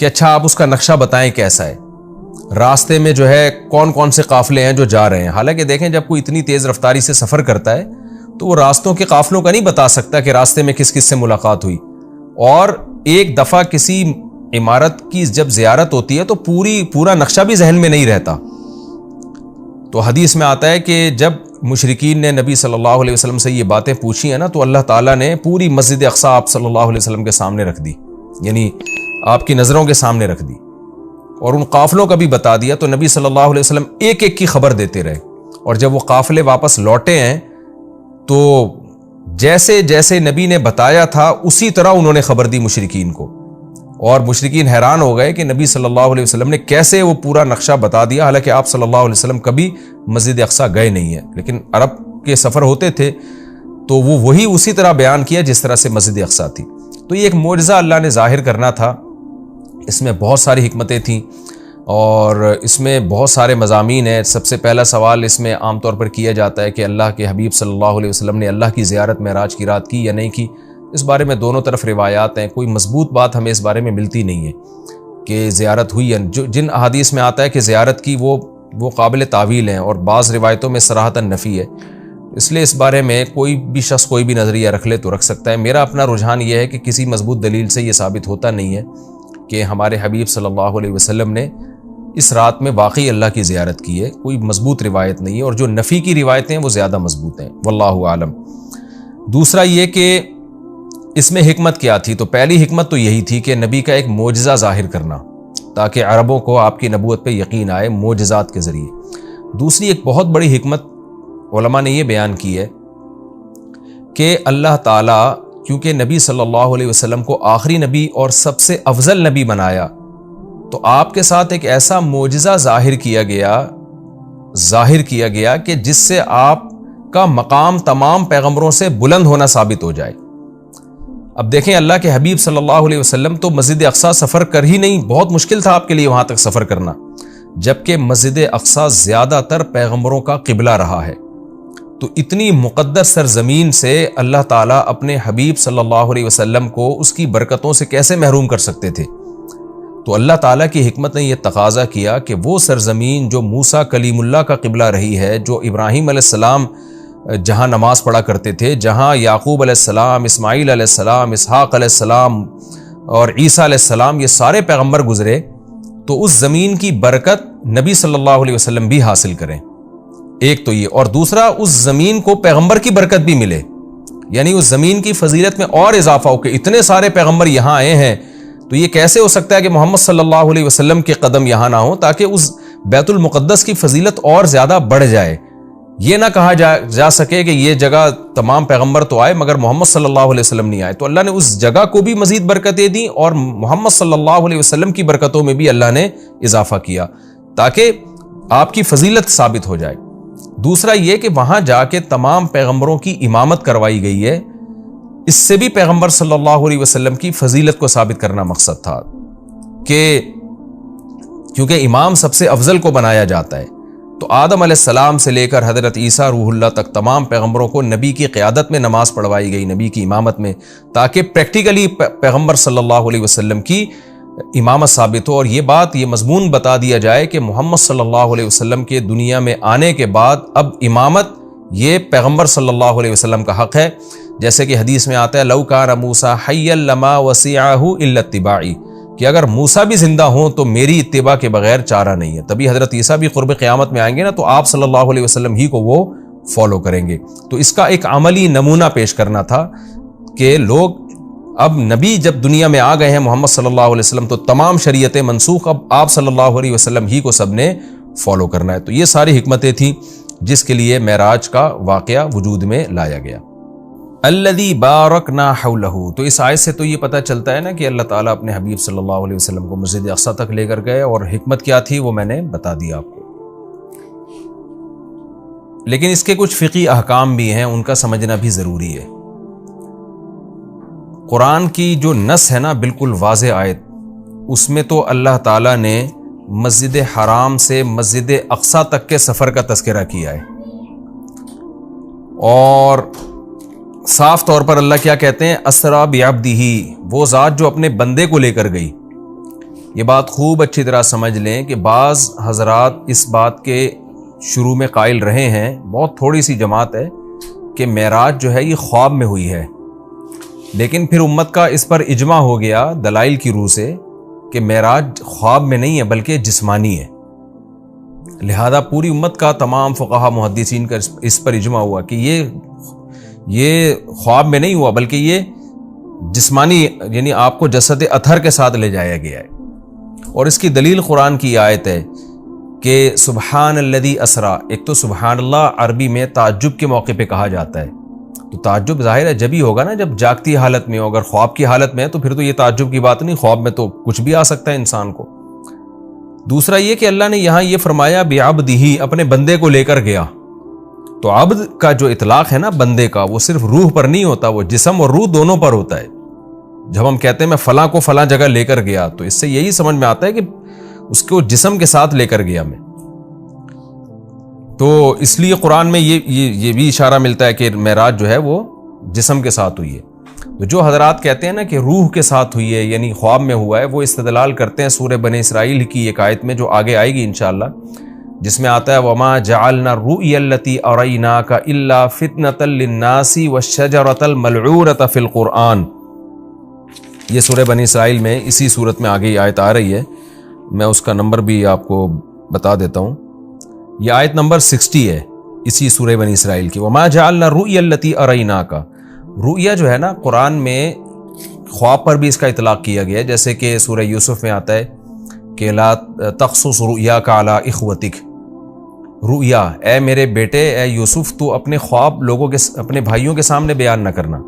کہ اچھا آپ اس کا نقشہ بتائیں کیسا ہے، راستے میں جو ہے کون کون سے قافلے ہیں جو جا رہے ہیں. حالانکہ دیکھیں جب کوئی اتنی تیز رفتاری سے سفر کرتا ہے تو وہ راستوں کے قافلوں کا نہیں بتا سکتا کہ راستے میں کس کس سے ملاقات ہوئی. اور ایک دفعہ کسی عمارت کی جب زیارت ہوتی ہے تو پورا نقشہ بھی ذہن میں نہیں رہتا. تو حدیث میں آتا ہے کہ جب مشرکین نے نبی صلی اللہ علیہ وسلم سے یہ باتیں پوچھی ہیں نا تو اللہ تعالیٰ نے پوری مسجد اقصیٰ آپ صلی اللہ علیہ وسلم کے سامنے رکھ دی، یعنی آپ کی نظروں کے سامنے رکھ دی، اور ان قافلوں کا بھی بتا دیا. تو نبی صلی اللہ علیہ وسلم ایک ایک کی خبر دیتے رہے. اور جب وہ قافلے واپس لوٹے ہیں تو جیسے جیسے نبی نے بتایا تھا اسی طرح انہوں نے خبر دی مشرکین کو. اور مشرکین حیران ہو گئے کہ نبی صلی اللہ علیہ وسلم نے کیسے وہ پورا نقشہ بتا دیا، حالانکہ آپ صلی اللہ علیہ وسلم کبھی مسجد اقصیٰ گئے نہیں ہیں، لیکن عرب کے سفر ہوتے تھے تو وہ وہی اسی طرح بیان کیا جس طرح سے مسجد اقصیٰ تھی. تو یہ ایک معجزہ اللہ نے ظاہر کرنا تھا. اس میں بہت ساری حکمتیں تھیں اور اس میں بہت سارے مضامین ہیں. سب سے پہلا سوال اس میں عام طور پر کیا جاتا ہے کہ اللہ کے حبیب صلی اللہ علیہ وسلم نے اللہ کی زیارت معراج کی رات کی یا نہیں کی. اس بارے میں دونوں طرف روایات ہیں، کوئی مضبوط بات ہمیں اس بارے میں ملتی نہیں ہے کہ زیارت ہوئی ہے. جن احادیث میں آتا ہے کہ زیارت کی وہ قابل تعویل ہیں، اور بعض روایتوں میں صراحتاً نفی ہے. اس لیے اس بارے میں کوئی بھی شخص کوئی بھی نظریہ رکھ لے تو رکھ سکتا ہے. میرا اپنا رجحان یہ ہے کہ کسی مضبوط دلیل سے یہ ثابت ہوتا نہیں ہے کہ ہمارے حبیب صلی اللہ علیہ وسلم نے اس رات میں واقعی اللہ کی زیارت کی ہے. کوئی مضبوط روایت نہیں ہے، اور جو نفی کی روایتیں ہیں وہ زیادہ مضبوط ہیں، واللہ عالم. دوسرا یہ کہ اس میں حکمت کیا تھی، تو پہلی حکمت تو یہی تھی کہ نبی کا ایک معجزہ ظاہر کرنا تاکہ عربوں کو آپ کی نبوت پہ یقین آئے معجزات کے ذریعے. دوسری ایک بہت بڑی حکمت علماء نے یہ بیان کی ہے کہ اللہ تعالیٰ کیونکہ نبی صلی اللہ علیہ وسلم کو آخری نبی اور سب سے افضل نبی بنایا، تو آپ کے ساتھ ایک ایسا معجزہ ظاہر کیا گیا کہ جس سے آپ کا مقام تمام پیغمبروں سے بلند ہونا ثابت ہو جائے. اب دیکھیں اللہ کے حبیب صلی اللہ علیہ وسلم تو مسجد اقصیٰ سفر کر ہی نہیں، بہت مشکل تھا آپ کے لیے وہاں تک سفر کرنا، جبکہ مسجد اقصیٰ زیادہ تر پیغمبروں کا قبلہ رہا ہے. تو اتنی مقدس سرزمین سے اللہ تعالیٰ اپنے حبیب صلی اللہ علیہ وسلم کو اس کی برکتوں سے کیسے محروم کر سکتے تھے؟ تو اللہ تعالیٰ کی حکمت نے یہ تقاضا کیا کہ وہ سرزمین جو موسیٰ کلیم اللہ کا قبلہ رہی ہے، جو ابراہیم علیہ السلام جہاں نماز پڑھا کرتے تھے، جہاں یعقوب علیہ السلام، اسماعیل علیہ السلام، اسحاق علیہ السلام اور عیسیٰ علیہ السلام، یہ سارے پیغمبر گزرے، تو اس زمین کی برکت نبی صلی اللہ علیہ وسلم بھی حاصل کریں. ایک تو یہ، اور دوسرا اس زمین کو پیغمبر کی برکت بھی ملے، یعنی اس زمین کی فضیلت میں اور اضافہ ہو کہ اتنے سارے پیغمبر یہاں آئے ہیں، تو یہ کیسے ہو سکتا ہے کہ محمد صلی اللہ علیہ وسلم کے قدم یہاں نہ ہوں، تاکہ اس بیت المقدس کی فضیلت اور زیادہ بڑھ جائے. یہ نہ کہا جا سکے کہ یہ جگہ تمام پیغمبر تو آئے مگر محمد صلی اللہ علیہ وسلم نہیں آئے. تو اللہ نے اس جگہ کو بھی مزید برکتیں دیں اور محمد صلی اللہ علیہ وسلم کی برکتوں میں بھی اللہ نے اضافہ کیا تاکہ آپ کی فضیلت ثابت ہو جائے. دوسرا یہ کہ وہاں جا کے تمام پیغمبروں کی امامت کروائی گئی ہے، اس سے بھی پیغمبر صلی اللہ علیہ وسلم کی فضیلت کو ثابت کرنا مقصد تھا کہ کیونکہ امام سب سے افضل کو بنایا جاتا ہے. تو آدم علیہ السلام سے لے کر حضرت عیسیٰ روح اللہ تک تمام پیغمبروں کو نبی کی قیادت میں نماز پڑھوائی گئی، نبی کی امامت میں، تاکہ پریکٹیکلی پیغمبر صلی اللہ علیہ وسلم کی امامت ثابت ہو. اور یہ مضمون بتا دیا جائے کہ محمد صلی اللہ علیہ وسلم کے دنیا میں آنے کے بعد اب امامت یہ پیغمبر صلی اللہ علیہ وسلم کا حق ہے. جیسے کہ حدیث میں آتا ہے لو کان موسیٰ حیا لما وسعہ الا اتباعی، کہ اگر موسیٰ بھی زندہ ہوں تو میری اتباع کے بغیر چارہ نہیں ہے. تبھی حضرت عیسیٰ بھی قرب قیامت میں آئیں گے نا، تو آپ صلی اللہ علیہ وسلم ہی کو وہ فالو کریں گے. تو اس کا ایک عملی نمونہ پیش کرنا تھا کہ لوگ اب نبی جب دنیا میں آ گئے ہیں محمد صلی اللہ علیہ وسلم، تو تمام شریعتیں منسوخ، اب آپ صلی اللہ علیہ وسلم ہی کو سب نے فالو کرنا ہے. تو یہ ساری حکمتیں تھیں جس کے لیے معراج کا واقعہ وجود میں لایا گیا. الذی بارکنا حولہ، تو اس آیت سے تو یہ پتہ چلتا ہے نا کہ اللہ تعالیٰ اپنے حبیب صلی اللہ علیہ وسلم کو مسجد اقصیٰ تک لے کر گئے، اور حکمت کیا تھی وہ میں نے بتا دیا آپ کو. لیکن اس کے کچھ فقہی احکام بھی ہیں، ان کا سمجھنا بھی ضروری ہے. قرآن کی جو نص ہے نا بالکل واضح آیت، اس میں تو اللہ تعالیٰ نے مسجد حرام سے مسجد اقصیٰ تک کے سفر کا تذکرہ کیا ہے، اور صاف طور پر اللہ کیا کہتے ہیں، اسرا بعبدہ، وہ ذات جو اپنے بندے کو لے کر گئی. یہ بات خوب اچھی طرح سمجھ لیں کہ بعض حضرات اس بات کے شروع میں قائل رہے ہیں، بہت تھوڑی سی جماعت ہے، کہ معراج جو ہے یہ خواب میں ہوئی ہے، لیکن پھر امت کا اس پر اجماع ہو گیا دلائل کی روح سے کہ معراج خواب میں نہیں ہے بلکہ جسمانی ہے۔ لہذا پوری امت کا تمام فقہا محدثین کا اس پر اجماع ہوا کہ یہ خواب میں نہیں ہوا بلکہ یہ جسمانی، یعنی آپ کو جسد اطہر کے ساتھ لے جایا گیا ہے۔ اور اس کی دلیل قرآن کی آیت ہے کہ سبحان الذی اسرا، ایک تو سبحان اللہ عربی میں تعجب کے موقع پہ کہا جاتا ہے، تو تعجب ظاہر ہے جب ہی ہوگا نا جب جاگتی حالت میں ہو، اگر خواب کی حالت میں ہے تو پھر تو یہ تعجب کی بات نہیں، خواب میں تو کچھ بھی آ سکتا ہے انسان کو۔ دوسرا یہ کہ اللہ نے یہاں یہ فرمایا بعبدہ، اپنے بندے کو لے کر گیا، تو عبد کا جو اطلاق ہے نا بندے کا، وہ صرف روح پر نہیں ہوتا، وہ جسم اور روح دونوں پر ہوتا ہے۔ جب ہم کہتے ہیں میں فلاں کو فلاں جگہ لے کر گیا، تو اس سے یہی سمجھ میں آتا ہے کہ اس کو جسم کے ساتھ لے کر گیا میں۔ تو اس لیے قرآن میں یہ بھی اشارہ ملتا ہے کہ معراج جو ہے وہ جسم کے ساتھ ہوئی ہے۔ تو جو حضرات کہتے ہیں نا کہ روح کے ساتھ ہوئی ہے یعنی خواب میں ہوا ہے، وہ استدلال کرتے ہیں سورہ بنی اسرائیل کی ایک آیت میں جو آگے آئے گی انشاءاللہ، جس میں آتا ہے وَمَا جَعَلْنَا الرُّؤْيَا الَّتِي أَرَيْنَاكَ إِلَّا فِتْنَةً لِلنَّاسِ وَالشَّجَرَةَ الْمَلْعُونَةَ فِي الْقُرْآنِ۔ یہ سورہ بنی اسرائیل میں اسی صورت میں آگے یہ آیت آ رہی ہے، میں اس کا نمبر بھی آپ کو بتا دیتا ہوں۔ یہ آیت نمبر 60 ہے اسی سورہ بنی اسرائیل کی، وَمَا جَعَلْنَا الرُّؤْيَا الَّتِي أَرَيْنَاكَ۔ رؤیا جو ہے نا قرآن میں خواب پر بھی اس کا اطلاق کیا گیا ہے، جیسے کہ سورہ یوسف میں آتا ہے کہ لا تقصص رؤیاک علی اخوتک، رؤیا اے میرے بیٹے اے یوسف تو اپنے خواب لوگوں کے اپنے بھائیوں کے سامنے بیان نہ کرنا۔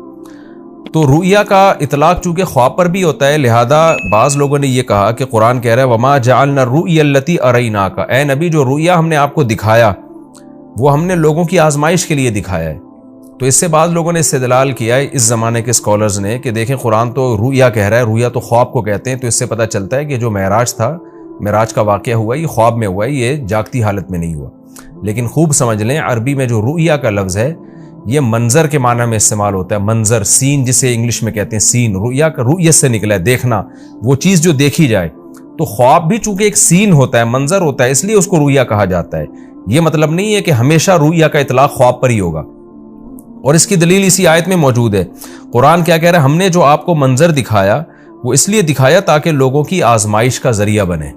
تو رؤیا کا اطلاق چونکہ خواب پر بھی ہوتا ہے، لہذا بعض لوگوں نے یہ کہا کہ قرآن کہہ رہا ہے وما جعلنا الرؤیا التي اریناک، اے نبی جو رؤیا ہم نے آپ کو دکھایا وہ ہم نے لوگوں کی آزمائش کے لیے دکھایا ہے۔ تو اس سے بعض لوگوں نے استدلال کیا ہے اس زمانے کے اسکالرز نے کہ دیکھیں قرآن تو رؤیا کہہ رہا ہے، رؤیا تو خواب کو کہتے ہیں، تو اس سے پتہ چلتا ہے کہ جو معراج تھا، معراج کا واقعہ ہوا یہ خواب میں ہوا ہے، یہ جاگتی حالت میں نہیں ہوا۔ لیکن خوب سمجھ لیں عربی میں جو رؤیا کا لفظ ہے یہ منظر کے معنی میں استعمال ہوتا ہے، منظر، سین جسے انگلش میں کہتے ہیں سین، رؤیا کا رؤیت سے نکلا ہے دیکھنا، وہ چیز جو دیکھی جائے۔ تو خواب بھی چونکہ ایک سین ہوتا ہے، منظر ہوتا ہے، اس لیے اس کو رؤیا کہا جاتا ہے۔ یہ مطلب نہیں ہے کہ ہمیشہ رؤیا کا اطلاق خواب پر ہی ہوگا، اور اس کی دلیل اسی آیت میں موجود ہے۔ قرآن کیا کہہ رہا ہے، ہم نے جو آپ کو منظر دکھایا وہ اس لیے دکھایا تاکہ لوگوں کی آزمائش کا ذریعہ بنے۔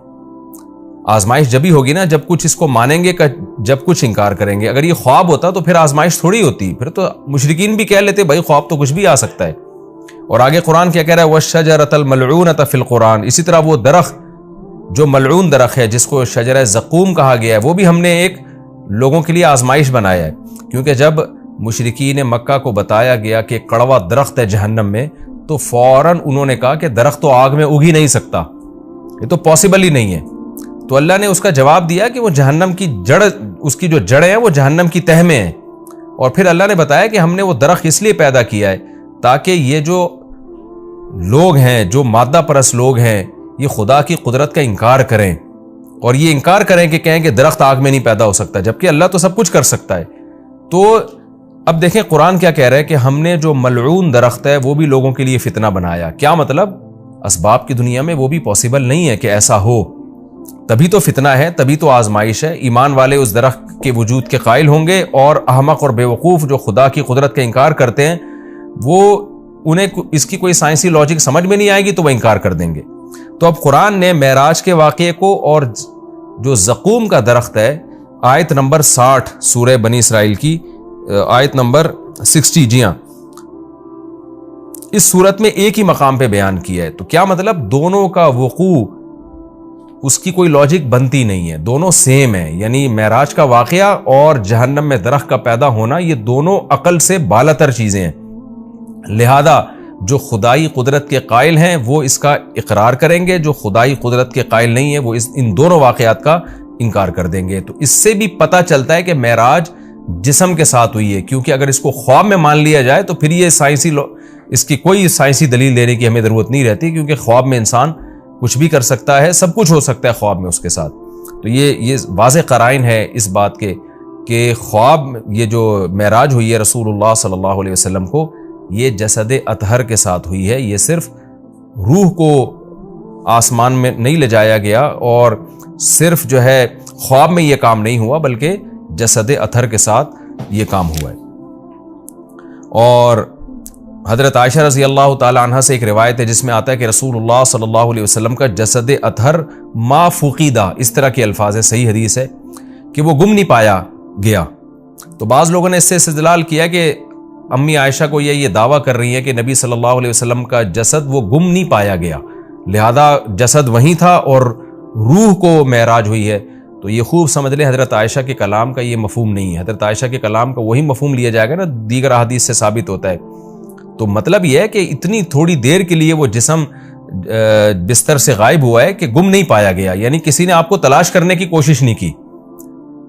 آزمائش جب ہی ہوگی نا جب کچھ اس کو مانیں گے، جب کچھ انکار کریں گے۔ اگر یہ خواب ہوتا تو پھر آزمائش تھوڑی ہوتی، پھر تو مشرکین بھی کہہ لیتے بھائی خواب تو کچھ بھی آ سکتا ہے۔ اور آگے قرآن کیا کہہ رہا ہے وَالشَّجَرَةَ الْمَلْعُونَةَ فِي الْقُرْآنِ، اسی طرح وہ درخت جو ملعون درخت ہے جس کو شجرہ زقوم کہا گیا ہے، وہ بھی ہم نے ایک لوگوں کے لیے آزمائش بنایا ہے۔ کیونکہ جب مشرکین مکہ کو بتایا گیا کہ کڑوا درخت ہے جہنم میں، تو فوراً انہوں نے کہا کہ درخت تو آگ میں اگ ہی نہیں سکتا، یہ تو پاسبل ہی نہیں ہے۔ تو اللہ نے اس کا جواب دیا کہ وہ جہنم کی جڑ، اس کی جو جڑیں ہیں وہ جہنم کی تہ میں ہیں۔ اور پھر اللہ نے بتایا کہ ہم نے وہ درخت اس لیے پیدا کیا ہے تاکہ یہ جو لوگ ہیں، جو مادہ پرست لوگ ہیں، یہ خدا کی قدرت کا انکار کریں، اور یہ انکار کریں کہ کہیں کہ درخت آگ میں نہیں پیدا ہو سکتا، جبکہ اللہ تو سب کچھ کر سکتا ہے۔ تو اب دیکھیں قرآن کیا کہہ رہا ہے کہ ہم نے جو ملعون درخت ہے وہ بھی لوگوں کے لیے فتنہ بنایا۔ کیا مطلب؟ اسباب کی دنیا میں وہ بھی پاسبل نہیں ہے کہ ایسا ہو، تبھی تو فتنہ ہے، تبھی تو آزمائش ہے۔ ایمان والے اس درخت کے وجود کے قائل ہوں گے، اور احمق اور بیوقوف جو خدا کی قدرت کا انکار کرتے ہیں وہ انہیں اس کی کوئی سائنسی لاجک سمجھ میں نہیں آئے گی تو وہ انکار کر دیں گے۔ تو اب قرآن نے معراج کے واقعے کو اور جو زقوم کا درخت ہے، آیت نمبر 60 سورہ بنی اسرائیل کی آیت نمبر 60، جی ہاں، اس صورت میں ایک ہی مقام پہ بیان کیا ہے۔ تو کیا مطلب؟ دونوں کا وقوع اس کی کوئی لاجک بنتی نہیں ہے، دونوں سیم ہیں، یعنی معراج کا واقعہ اور جہنم میں درخت کا پیدا ہونا یہ دونوں عقل سے بالاتر چیزیں ہیں۔ لہذا جو خدائی قدرت کے قائل ہیں وہ اس کا اقرار کریں گے، جو خدائی قدرت کے قائل نہیں ہیں وہ ان دونوں واقعات کا انکار کر دیں گے۔ تو اس سے بھی پتہ چلتا ہے کہ معراج جسم کے ساتھ ہوئی ہے، کیونکہ اگر اس کو خواب میں مان لیا جائے تو پھر یہ اس کی کوئی سائنسی دلیل دینے کی ہمیں ضرورت نہیں رہتی، کیونکہ خواب میں انسان کچھ بھی کر سکتا ہے، سب کچھ ہو سکتا ہے خواب میں اس کے ساتھ۔ تو یہ واضح قرائن ہے اس بات کے کہ خواب یہ جو معراج ہوئی ہے رسول اللہ صلی اللہ علیہ وسلم کو، یہ جسد اطہر کے ساتھ ہوئی ہے، یہ صرف روح کو آسمان میں نہیں لے جایا گیا، اور صرف جو ہے خواب میں یہ کام نہیں ہوا بلکہ جسد اطہر کے ساتھ یہ کام ہوا ہے۔ اور حضرت عائشہ رضی اللہ تعالی عنہ سے ایک روایت ہے جس میں آتا ہے کہ رسول اللہ صلی اللہ علیہ وسلم کا جسد اطہر ما فقیدہ، اس طرح کے الفاظ ہے، صحیح حدیث ہے کہ وہ گم نہیں پایا گیا۔ تو بعض لوگوں نے اس سے استدلال کیا کہ امی عائشہ کو یہ دعویٰ کر رہی ہیں کہ نبی صلی اللہ علیہ وسلم کا جسد وہ گم نہیں پایا گیا، لہذا جسد وہیں تھا اور روح کو معراج ہوئی ہے۔ تو یہ خوب سمجھ لیں حضرت عائشہ کے کلام کا یہ مفہوم نہیں ہے، حضرت عائشہ کے کلام کا وہی مفہوم لیا جائے گا نا دیگر احادیث سے ثابت ہوتا ہے۔ تو مطلب یہ ہے کہ اتنی تھوڑی دیر کے لیے وہ جسم بستر سے غائب ہوا ہے کہ گم نہیں پایا گیا، یعنی کسی نے آپ کو تلاش کرنے کی کوشش نہیں کی،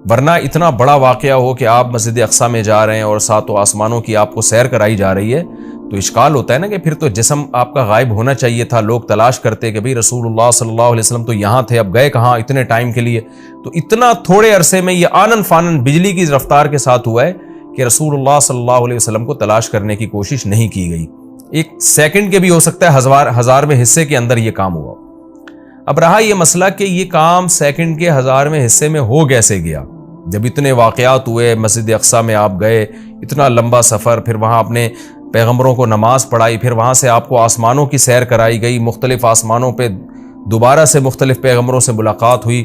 ورنہ اتنا بڑا واقعہ ہو کہ آپ مسجد اقصیٰ میں جا رہے ہیں اور ساتوں آسمانوں کی آپ کو سیر کرائی جا رہی ہے، تو اشکال ہوتا ہے نا کہ پھر تو جسم آپ کا غائب ہونا چاہیے تھا، لوگ تلاش کرتے کہ بھئی رسول اللہ صلی اللہ علیہ وسلم تو یہاں تھے، اب گئے کہاں اتنے ٹائم کے لیے۔ تو اتنا تھوڑے عرصے میں یہ آنن فانن بجلی کی رفتار کے ساتھ ہوا ہے کہ رسول اللہ صلی اللہ علیہ وسلم کو تلاش کرنے کی کوشش نہیں کی گئی۔ ایک سیکنڈ کے بھی ہو سکتا ہے ہزارویں حصے کے اندر یہ کام ہوا۔ اب رہا یہ مسئلہ کہ یہ کام سیکنڈ کے ہزارویں حصے میں ہو کیسے گیا؟ جب اتنے واقعات ہوئے، مسجد اقصیٰ میں آپ گئے، اتنا لمبا سفر، پھر وہاں اپنے پیغمبروں کو نماز پڑھائی، پھر وہاں سے آپ کو آسمانوں کی سیر کرائی گئی، مختلف آسمانوں پہ دوبارہ سے مختلف پیغمبروں سے ملاقات ہوئی،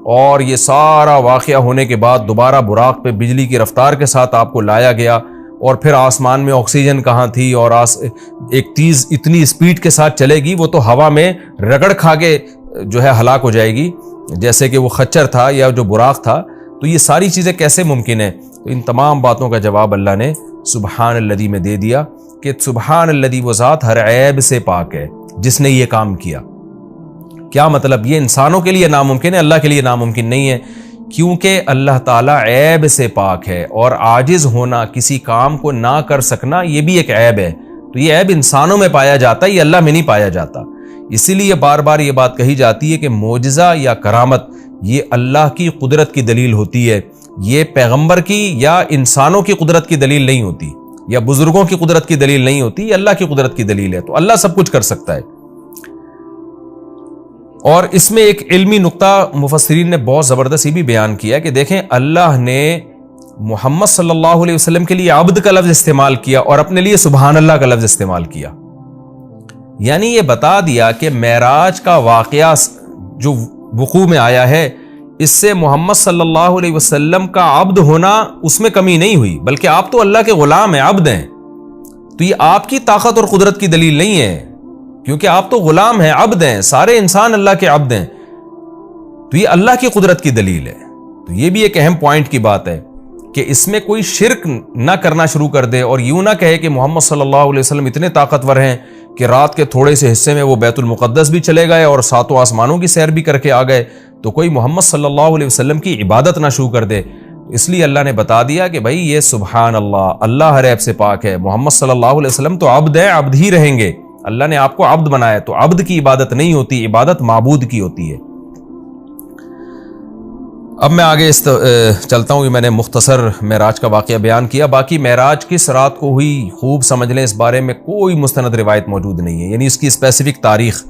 اور یہ سارا واقعہ ہونے کے بعد دوبارہ براق پہ بجلی کی رفتار کے ساتھ آپ کو لایا گیا، اور پھر آسمان میں آکسیجن کہاں تھی، اور ایک چیز اتنی اسپیڈ کے ساتھ چلے گی وہ تو ہوا میں رگڑ کھا کے جو ہے ہلاک ہو جائے گی، جیسے کہ وہ خچر تھا یا جو براق تھا۔ تو یہ ساری چیزیں کیسے ممکن ہیں؟ تو ان تمام باتوں کا جواب اللہ نے سبحان الذی میں دے دیا کہ سبحان الذی، وہ ذات ہر عیب سے پاک ہے جس نے یہ کام کیا۔ کیا مطلب؟ یہ انسانوں کے لیے ناممکن ہے، اللہ کے لیے ناممکن نہیں ہے، کیونکہ اللہ تعالیٰ عیب سے پاک ہے، اور عاجز ہونا، کسی کام کو نہ کر سکنا، یہ بھی ایک عیب ہے۔ تو یہ عیب انسانوں میں پایا جاتا ہے، یہ اللہ میں نہیں پایا جاتا۔ اسی لیے بار بار یہ بات کہی جاتی ہے کہ معجزہ یا کرامت یہ اللہ کی قدرت کی دلیل ہوتی ہے، یہ پیغمبر کی یا انسانوں کی قدرت کی دلیل نہیں ہوتی، یا بزرگوں کی قدرت کی دلیل نہیں ہوتی، یہ اللہ کی قدرت کی دلیل ہے۔ تو اللہ سب کچھ کر سکتا ہے۔ اور اس میں ایک علمی نقطہ مفسرین نے بہت زبردست بھی بیان کیا کہ دیکھیں، اللہ نے محمد صلی اللہ علیہ وسلم کے لیے عبد کا لفظ استعمال کیا اور اپنے لیے سبحان اللہ کا لفظ استعمال کیا، یعنی یہ بتا دیا کہ معراج کا واقعہ جو وقوع میں آیا ہے، اس سے محمد صلی اللہ علیہ وسلم کا عبد ہونا اس میں کمی نہیں ہوئی، بلکہ آپ تو اللہ کے غلام ہیں، عبد ہیں۔ تو یہ آپ کی طاقت اور قدرت کی دلیل نہیں ہے، کیونکہ آپ تو غلام ہیں، عبد ہیں، سارے انسان اللہ کے عبد ہیں، تو یہ اللہ کی قدرت کی دلیل ہے۔ تو یہ بھی ایک اہم پوائنٹ کی بات ہے کہ اس میں کوئی شرک نہ کرنا شروع کر دے اور یوں نہ کہے کہ محمد صلی اللہ علیہ وسلم اتنے طاقتور ہیں کہ رات کے تھوڑے سے حصے میں وہ بیت المقدس بھی چلے گئے اور ساتوں آسمانوں کی سیر بھی کر کے آ گئے، تو کوئی محمد صلی اللہ علیہ وسلم کی عبادت نہ شروع کر دے۔ اس لیے اللہ نے بتا دیا کہ بھائی یہ سبحان اللہ، اللہ ہر عیب سے پاک ہے، محمد صلی اللہ علیہ وسلم تو عبد ہیں، عبد ہی رہیں گے، اللہ نے آپ کو عبد بنایا، تو عبد کی عبادت نہیں ہوتی، عبادت معبود کی ہوتی ہے۔ اب میں آگے چلتا ہوں، میں نے مختصر معراج کا واقعہ بیان کیا، باقی معراج کس رات کو ہوئی خوب سمجھ لیں، اس بارے میں کوئی مستند روایت موجود نہیں ہے، یعنی اس کی اسپیسیفک تاریخ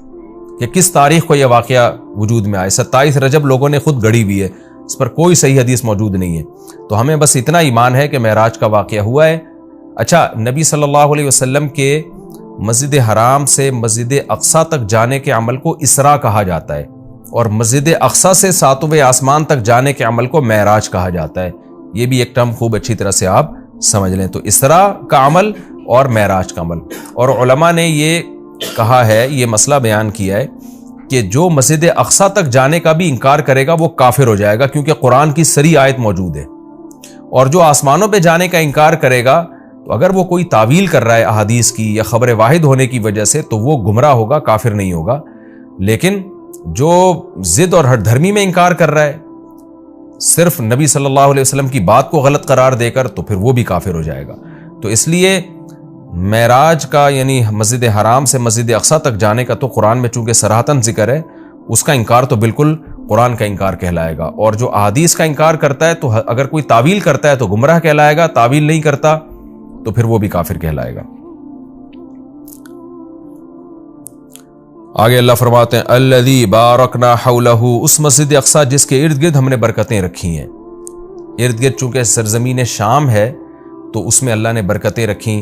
کہ کس تاریخ کو یہ واقعہ وجود میں آئے، 27 رجب لوگوں نے خود گڑی ہوئی ہے، اس پر کوئی صحیح حدیث موجود نہیں ہے۔ تو ہمیں بس اتنا ایمان ہے کہ معراج کا واقعہ ہوا ہے۔ اچھا، نبی صلی اللہ علیہ وسلم کے مسجد حرام سے مسجد اقصیٰ تک جانے کے عمل کو اسراء کہا جاتا ہے، اور مسجد اقصیٰ سے ساتویں آسمان تک جانے کے عمل کو معراج کہا جاتا ہے۔ یہ بھی ایک ٹرم خوب اچھی طرح سے آپ سمجھ لیں، تو اسراء کا عمل اور معراج کا عمل۔ اور علماء نے یہ کہا ہے، یہ مسئلہ بیان کیا ہے کہ جو مسجد اقصیٰ تک جانے کا بھی انکار کرے گا وہ کافر ہو جائے گا، کیونکہ قرآن کی صریح آیت موجود ہے، اور جو آسمانوں پہ جانے کا انکار کرے گا تو اگر وہ کوئی تعویل کر رہا ہے احادیث کی یا خبر واحد ہونے کی وجہ سے تو وہ گمراہ ہوگا، کافر نہیں ہوگا۔ لیکن جو ضد اور ہٹ دھرمی میں انکار کر رہا ہے صرف نبی صلی اللہ علیہ وسلم کی بات کو غلط قرار دے کر، تو پھر وہ بھی کافر ہو جائے گا۔ تو اس لیے معراج کا یعنی مسجد حرام سے مسجد اقصیٰ تک جانے کا تو قرآن میں چونکہ صراحتاً ذکر ہے، اس کا انکار تو بالکل قرآن کا انکار کہلائے گا، اور جو احادیث کا انکار کرتا ہے تو اگر کوئی تعویل کرتا ہے تو گمراہ کہلائے گا، تعویل نہیں کرتا تو پھر وہ بھی کافر کہلائے گا۔ آگے اللہ فرماتے ہیں الذی بارکنا حولہ، اس مسجد اقصی جس کے ارد گرد ہم نے برکتیں رکھی ہیں. ارد گرد چونکہ سرزمین شام ہے تو اس میں اللہ نے برکتیں رکھیں،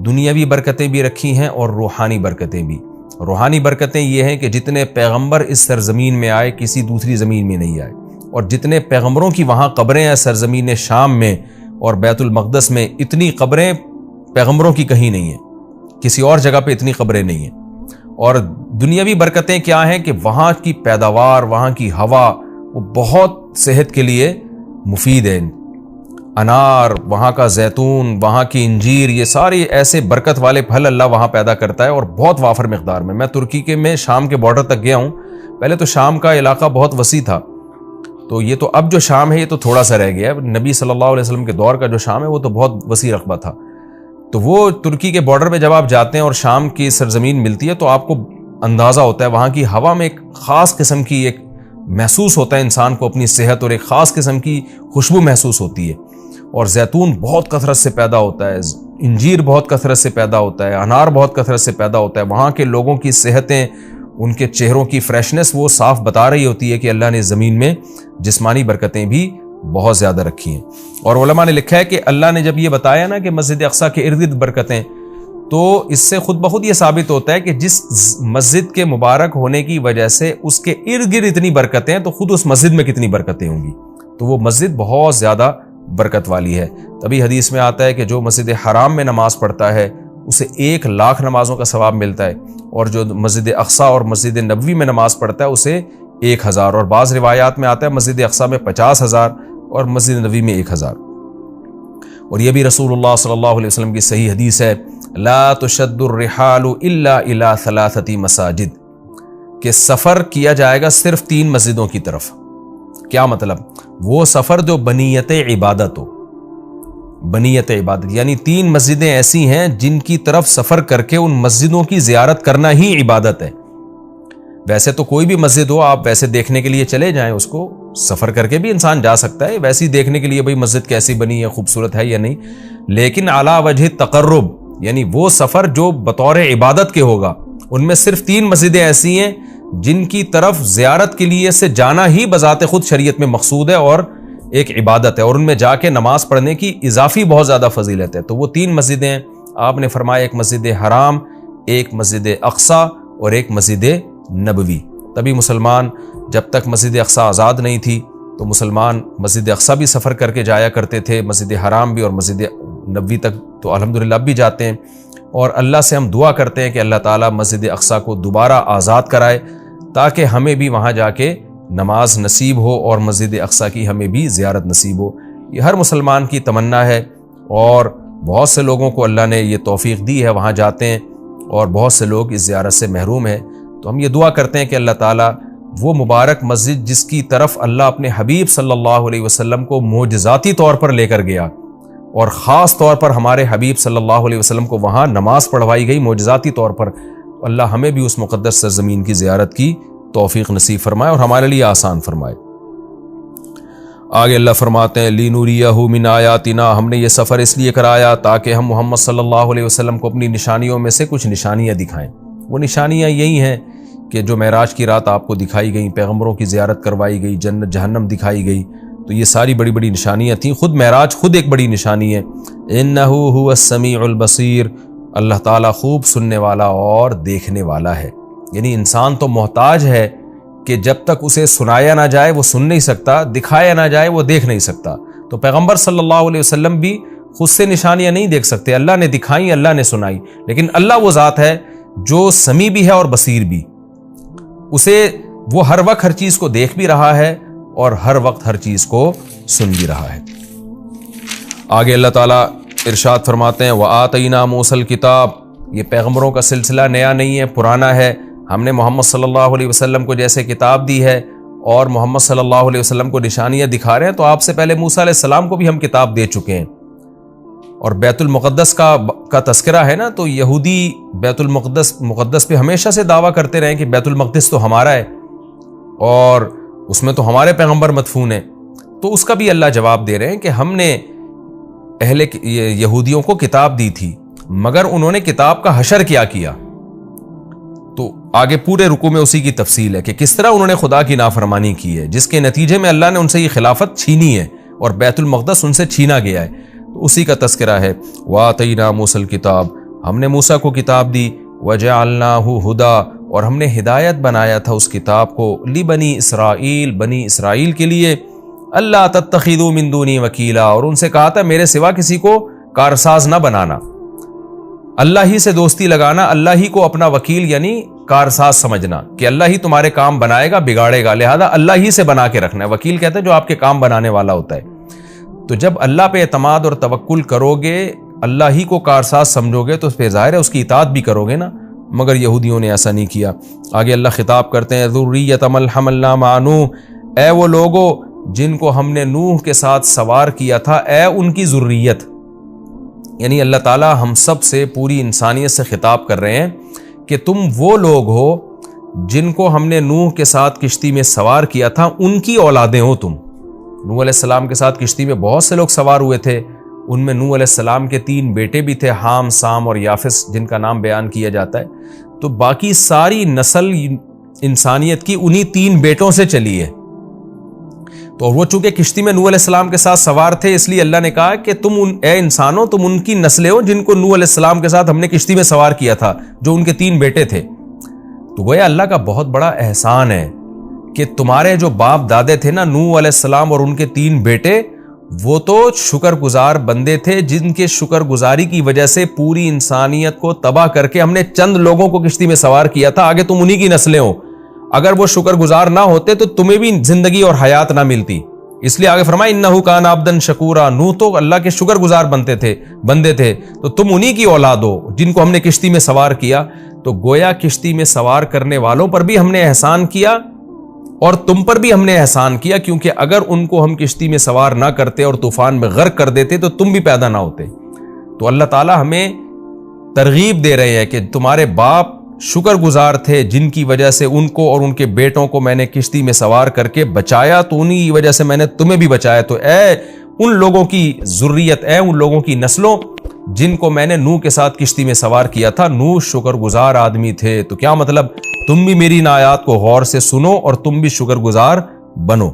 دنیاوی برکتیں بھی رکھی ہیں اور روحانی برکتیں بھی. روحانی برکتیں یہ ہیں کہ جتنے پیغمبر اس سرزمین میں آئے کسی دوسری زمین میں نہیں آئے، اور جتنے پیغمبروں کی وہاں قبریں ہیں سرزمین شام میں اور بیت المقدس میں، اتنی قبریں پیغمبروں کی کہیں نہیں ہیں، کسی اور جگہ پہ اتنی قبریں نہیں ہیں. اور دنیاوی برکتیں کیا ہیں کہ وہاں کی پیداوار، وہاں کی ہوا وہ بہت صحت کے لیے مفید ہے. انار، وہاں کا زیتون، وہاں کی انجیر، یہ سارے ایسے برکت والے پھل اللہ وہاں پیدا کرتا ہے اور بہت وافر مقدار میں. میں ترکی کے میں شام کے بارڈر تک گیا ہوں. پہلے تو شام کا علاقہ بہت وسیع تھا، تو یہ تو اب جو شام ہے یہ تو تھوڑا سا رہ گیا ہے. نبی صلی اللہ علیہ وسلم کے دور کا جو شام ہے وہ تو بہت وسیع رقبہ تھا. تو وہ ترکی کے بارڈر پہ جب آپ جاتے ہیں اور شام کی سرزمین ملتی ہے تو آپ کو اندازہ ہوتا ہے وہاں کی ہوا میں ایک خاص قسم کی ایک محسوس ہوتا ہے انسان کو اپنی صحت، اور ایک خاص قسم کی خوشبو محسوس ہوتی ہے. اور زیتون بہت کثرت سے پیدا ہوتا ہے، انجیر بہت کثرت سے پیدا ہوتا ہے، انار بہت کثرت سے پیدا ہوتا ہے. وہاں کے لوگوں کی صحتیں، ان کے چہروں کی فریشنس وہ صاف بتا رہی ہوتی ہے کہ اللہ نے زمین میں جسمانی برکتیں بھی بہت زیادہ رکھی ہیں. اور علماء نے لکھا ہے کہ اللہ نے جب یہ بتایا نا کہ مسجد اقصی کے ارد گرد برکتیں، تو اس سے خود بخود یہ ثابت ہوتا ہے کہ جس مسجد کے مبارک ہونے کی وجہ سے اس کے ارد گرد اتنی برکتیں ہیں تو خود اس مسجد میں کتنی برکتیں ہوں گی. تو وہ مسجد بہت زیادہ برکت والی ہے. تبھی حدیث میں آتا ہے کہ جو مسجد حرام میں نماز پڑھتا ہے اسے 1,00,000 نمازوں کا ثواب ملتا ہے، اور جو مسجد اقصی اور مسجد نبوی میں نماز پڑھتا ہے اسے 1,000. اور بعض روایات میں آتا ہے مسجد اقصی میں 50,000 اور مسجد نبوی میں 1,000. اور یہ بھی رسول اللہ صلی اللہ علیہ وسلم کی صحیح حدیث ہے، لا تشد الرحال الا الى 3 مساجد، کہ سفر کیا جائے گا صرف 3 مسجدوں کی طرف. کیا مطلب؟ وہ سفر جو بنیت عبادت ہو، بنیت عبادت یعنی 3 مسجدیں ایسی ہیں جن کی طرف سفر کر کے ان مسجدوں کی زیارت کرنا ہی عبادت ہے. ویسے تو کوئی بھی مسجد ہو آپ ویسے دیکھنے کے لیے چلے جائیں، اس کو سفر کر کے بھی انسان جا سکتا ہے ویسے ہی دیکھنے کے لیے بھئی مسجد کیسی بنی ہے، خوبصورت ہے یا نہیں. لیکن اعلیٰ وجہ تقرب یعنی وہ سفر جو بطور عبادت کے ہوگا، ان میں صرف 3 مسجدیں ایسی ہیں جن کی طرف زیارت کے لیے سے جانا ہی بذات خود شریعت میں مقصود ہے اور ایک عبادت ہے، اور ان میں جا کے نماز پڑھنے کی اضافی بہت زیادہ فضیلت ہے. تو وہ 3 مسجدیں آپ نے فرمایا، ایک مسجد حرام، ایک مسجد اقصی اور ایک مسجد نبوی. تبھی مسلمان جب تک مسجد اقصی آزاد نہیں تھی تو مسلمان مسجد اقصی بھی سفر کر کے جایا کرتے تھے، مسجد حرام بھی، اور مسجد نبوی تک تو الحمدللہ اب بھی جاتے ہیں. اور اللہ سے ہم دعا کرتے ہیں کہ اللہ تعالیٰ مسجد اقصی کو دوبارہ آزاد کرائے تاکہ ہمیں بھی وہاں جا کے نماز نصیب ہو اور مسجد اقصی کی ہمیں بھی زیارت نصیب ہو. یہ ہر مسلمان کی تمنا ہے، اور بہت سے لوگوں کو اللہ نے یہ توفیق دی ہے، وہاں جاتے ہیں، اور بہت سے لوگ اس زیارت سے محروم ہیں. تو ہم یہ دعا کرتے ہیں کہ اللہ تعالیٰ وہ مبارک مسجد جس کی طرف اللہ اپنے حبیب صلی اللہ علیہ وسلم کو معجزاتی طور پر لے کر گیا، اور خاص طور پر ہمارے حبیب صلی اللہ علیہ وسلم کو وہاں نماز پڑھوائی گئی معجزاتی طور پر، اللہ ہمیں بھی اس مقدس سرزمین کی زیارت کی توفیق نصیب فرمائے اور ہمارے لیے آسان فرمائے. آگے اللہ فرماتے ہیں لِنُرِيَهُ مِنْ آیَاتِنَا، ہم نے یہ سفر اس لیے کرایا تاکہ ہم محمد صلی اللہ علیہ وسلم کو اپنی نشانیوں میں سے کچھ نشانیاں دکھائیں. وہ نشانیاں یہی ہیں کہ جو معراج کی رات آپ کو دکھائی گئیں، پیغمبروں کی زیارت کروائی گئی، جنت جہنم دکھائی گئی، تو یہ ساری بڑی بڑی نشانیاں تھیں. خود معراج خود ایک بڑی نشانی ہے. إِنَّهُ هُوَ السَّمِيعُ الْبَصِيرُ، اللہ تعالیٰ خوب سننے والا اور دیکھنے والا ہے. یعنی انسان تو محتاج ہے کہ جب تک اسے سنایا نہ جائے وہ سن نہیں سکتا، دکھایا نہ جائے وہ دیکھ نہیں سکتا. تو پیغمبر صلی اللہ علیہ وسلم بھی خود سے نشانیاں نہیں دیکھ سکتے، اللہ نے دکھائیں، اللہ نے سنائی. لیکن اللہ وہ ذات ہے جو سمیع بھی ہے اور بصیر بھی، اسے وہ ہر وقت ہر چیز کو دیکھ بھی رہا ہے اور ہر وقت ہر چیز کو سن بھی رہا ہے. آگے اللہ تعالیٰ ارشاد فرماتے ہیں وَآتَيْنَا مُوسَى الْكِتَابَ، یہ پیغمبروں کا سلسلہ نیا نہیں ہے، پرانا ہے. ہم نے محمد صلی اللہ علیہ وسلم کو جیسے کتاب دی ہے اور محمد صلی اللہ علیہ وسلم کو نشانیاں دکھا رہے ہیں، تو آپ سے پہلے موسیٰ علیہ السلام کو بھی ہم کتاب دے چکے ہیں. اور بیت المقدس کا تذکرہ ہے نا، تو یہودی بیت مقدس پہ ہمیشہ سے دعویٰ کرتے رہے کہ بیت المقدس تو ہمارا ہے اور اس میں تو ہمارے پیغمبر مدفون ہیں. تو اس کا بھی اللہ جواب دے رہے ہیں کہ ہم نے اہل یہودیوں کو کتاب دی تھی، مگر انہوں نے کتاب کا حشر کیا. تو آگے پورے رکوع میں اسی کی تفصیل ہے کہ کس طرح انہوں نے خدا کی نافرمانی کی ہے، جس کے نتیجے میں اللہ نے ان سے یہ خلافت چھینی ہے اور بیت المقدس ان سے چھینا گیا ہے. تو اسی کا تذکرہ ہے. وَآتَيْنَا مُوسَى الْكِتَابَ، ہم نے موسیٰ کو کتاب دی. وَجَعَلْنَاهُ هُدًى، اور ہم نے ہدایت بنایا تھا اس کتاب کو. لِبَنِي اسرائیل، بنی اسرائیل کے لیے. اللہ تتخذوا من دونی وکیلا، اور ان سے کہا تھا میرے سوا کسی کو کارساز نہ بنانا، اللہ ہی سے دوستی لگانا، اللہ ہی کو اپنا وکیل یعنی کارساز سمجھنا کہ اللہ ہی تمہارے کام بنائے گا بگاڑے گا، لہذا اللہ ہی سے بنا کے رکھنا ہے. وکیل کہتے ہیں جو آپ کے کام بنانے والا ہوتا ہے. تو جب اللہ پہ اعتماد اور توکل کرو گے، اللہ ہی کو کارساز سمجھو گے، تو پھر ظاہر ہے اس کی اطاعت بھی کرو گے نا. مگر یہودیوں نے ایسا نہیں کیا. آگے اللہ خطاب کرتے ہیں ذریۃ من حملنا مع نوح، اے وہ لوگو جن کو ہم نے نوح کے ساتھ سوار کیا تھا، اے ان کی ذریت. یعنی اللہ تعالیٰ ہم سب سے، پوری انسانیت سے خطاب کر رہے ہیں کہ تم وہ لوگ ہو جن کو ہم نے نوح کے ساتھ کشتی میں سوار کیا تھا، ان کی اولادیں ہو تم. نوح علیہ السلام کے ساتھ کشتی میں بہت سے لوگ سوار ہوئے تھے. ان میں نوح علیہ السلام کے 3 بیٹے بھی تھے، حام، سام اور یافس، جن کا نام بیان کیا جاتا ہے. تو باقی ساری نسل انسانیت کی انہی 3 بیٹوں سے چلی ہے. تو وہ چونکہ کشتی میں نوح علیہ السلام کے ساتھ سوار تھے، اس لیے اللہ نے کہا کہ تم اے انسانوں، تم ان کی نسلیں ہو جن کو نوح علیہ السلام کے ساتھ ہم نے کشتی میں سوار کیا تھا، جو ان کے 3 بیٹے تھے. تو گویا اللہ کا بہت بڑا احسان ہے کہ تمہارے جو باپ دادے تھے نا، نوح علیہ السلام اور ان کے 3 بیٹے، وہ تو شکر گزار بندے تھے جن کے شکر گزاری کی وجہ سے پوری انسانیت کو تباہ کر کے ہم نے چند لوگوں کو کشتی میں سوار کیا تھا. آگے تم انہی کی نسلیں ہو. اگر وہ شکر گزار نہ ہوتے تو تمہیں بھی زندگی اور حیات نہ ملتی. اس لیے آگے فرمایا انہ کان عبدا شکورا، نوح تو اللہ کے شکر گزار بندے تھے. تو تم انہی کی اولاد ہو جن کو ہم نے کشتی میں سوار کیا. تو گویا کشتی میں سوار کرنے والوں پر بھی ہم نے احسان کیا اور تم پر بھی ہم نے احسان کیا، کیونکہ اگر ان کو ہم کشتی میں سوار نہ کرتے اور طوفان میں غرق کر دیتے تو تم بھی پیدا نہ ہوتے. تو اللہ تعالی ہمیں ترغیب دے رہے ہیں کہ تمہارے باپ شکر گزار تھے جن کی وجہ سے ان کو اور ان کے بیٹوں کو میں نے کشتی میں سوار کر کے بچایا، تو انہی کی وجہ سے میں نے تمہیں بھی بچایا. تو اے ان لوگوں کی ذریت، اے ان لوگوں کی نسلوں جن کو میں نے نوح کے ساتھ کشتی میں سوار کیا تھا، نوح شکر گزار آدمی تھے. تو کیا مطلب؟ تم بھی میری ان آیات کو غور سے سنو اور تم بھی شکر گزار بنو.